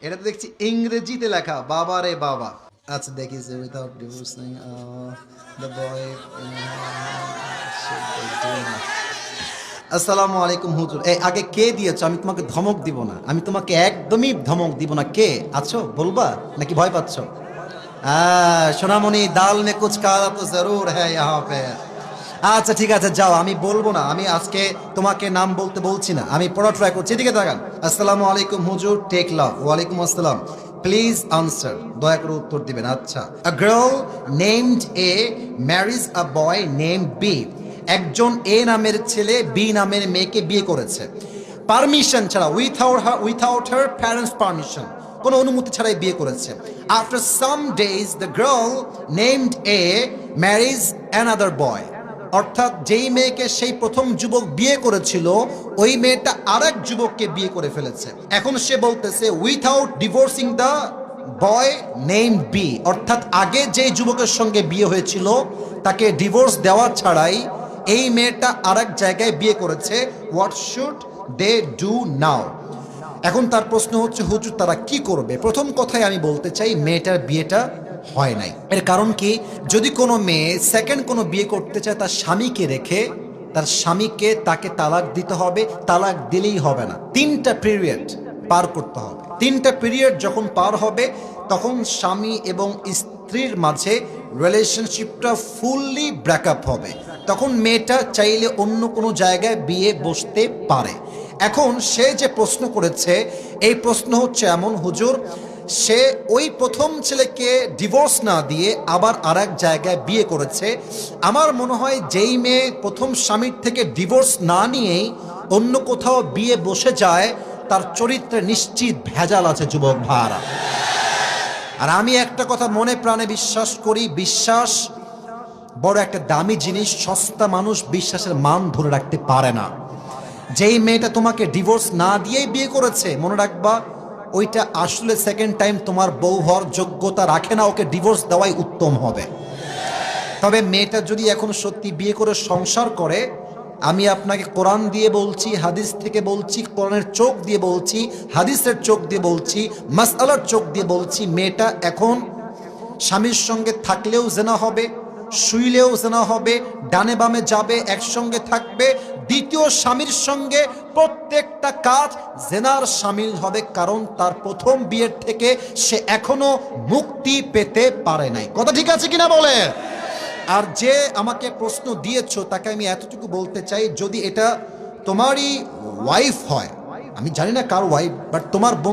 এটা তো দেখছি ইংরেজিতে লেখা, বাবা রে বাবা। আচ্ছা দেখি যে উইথাউট ডিভোর্সিং দ্য বয়। আসসালামু আলাইকুম হুজুর। এই আগে কে দিয়েছো? আমি তোমাকে ধমক দিব না, আমি তোমাকে একদমই ধমক দিব না। কে আছো বলবা নাকি ভয় পাচ্ছ? সোনামণি, দাল মে কুছ কালা তো জরুর হ্যায় ইহাঁ পে। আচ্ছা ঠিক আছে, যাও, আমি বলবো না। আমি আজকে তোমাকে নাম বলতে বলছি না, আমি পড়া ট্রাই করছি। এদিকে তাকান। আসসালামু আলাইকুম হুজুর, টেক লাভ। ওয়ালাইকুম আসসালাম। প্লিজ আনসার, দয়া করে উত্তর দিবেন। আচ্ছা, a girl named A marriage a boy named B. একজন এ নামের ছেলে বি নামের মেয়েকে বিয়ে করেছে পারমিশন ছাড়া, উইথাউট হার প্যারেন্টস পারমিশন, কোনো অনুমতি ছাড়াই বিয়ে করেছে। After some days the girl named A marriage another boy. অর্থাৎ যেই মেয়েকে সেই প্রথম যুবক বিয়ে করেছিল, ওই মেয়েটা আরেক যুবককে বিয়ে করে ফেলেছে। এখন সে বলতেছে without divorcing the boy name B. অর্থাৎ আগে যে যুবকের সঙ্গে বিয়ে হয়েছিল তাকে ডিভোর্স দেওয়া ছাড়াই এই মেয়েটা আরেক জায়গায় বিয়ে করেছে। What should they do now? এখন তার প্রশ্ন হচ্ছে, হুজুর তারা কি করবে? প্রথম কথায় আমি বলতে চাই, মেয়েটার বিয়েটা হয় নাই। এর কারণ কি? যদি কোনো মেয়ে সেকেন্ড কোনো বিয়ে করতে চায় তার স্বামীকে রেখে, তার স্বামীকে তাকে তালাক দিতে হবে। তালাক দিলেই হবে না, 3টা পিরিয়ড পার করতে হবে। 3টা পিরিয়ড যখন পার হবে, তখন স্বামী এবং স্ত্রীর মাঝে রিলেশনশিপটা ফুললি ব্রেকআপ হবে। তখন মেয়েটা চাইলে অন্য কোনো জায়গায় বিয়ে বসতে পারে। এখন সে যে প্রশ্ন করেছে, এই প্রশ্ন হচ্ছে এমন, হুজুর সে ওই প্রথম ছেলেকে ডিভোর্স না দিয়ে আবার আরেক জায়গায় বিয়ে করেছে। আমার মনে হয় যেই মেয়ে প্রথম স্বামীর থেকে ডিভোর্স না নিয়েই অন্য কোথাও বিয়ে বসে যায়, তার চরিত্রে নিশ্চিত ভেজাল আছে যুবক ভাইরা। আর আমি একটা কথা মনে প্রাণে বিশ্বাস করি, বিশ্বাস বড় একটা দামি জিনিস। সস্তা মানুষ বিশ্বাসের মান ধরে রাখতে পারে না। যেই মেয়েটা তোমাকে ডিভোর্স না দিয়েই বিয়ে করেছে, মনে রাখবা ওইটা আসলে সেকেন্ড টাইম তোমার বউ হওয়ার যোগ্যতা রাখে না। ওকে ডিভোর্স দেওয়াই উত্তম হবে। তবে মেয়েটা যদি এখন সত্যি বিয়ে করে সংসার করে, আমি আপনাকে কোরআন দিয়ে বলছি, হাদিস থেকে বলছি, কোরআনের চোখ দিয়ে বলছি, হাদিসের চোখ দিয়ে বলছি, মাসআলার চোখ দিয়ে বলছি, মেয়েটা এখন স্বামীর সঙ্গে থাকলেও জেনা হবে, শুইলেও জেনা হবে, ডানে বামে যাবে, একসঙ্গে থাকবে, দ্বিতীয় স্বামীর সঙ্গে প্রত্যেকটা কাজ জেনার সামিল হবে। কারণ তার প্রথম বিয়ের থেকে সে এখনো মুক্তি পেতে পারে নাই। কথা ঠিক আছে কিনা বলে? আর যে আমাকে প্রশ্ন দিয়েছো তাকে আমি এতটুকু বলতে চাই, যদি এটা তোমারই ওয়াইফ হয়, আমি জানি না কার ওয়াইফ, বাট তোমার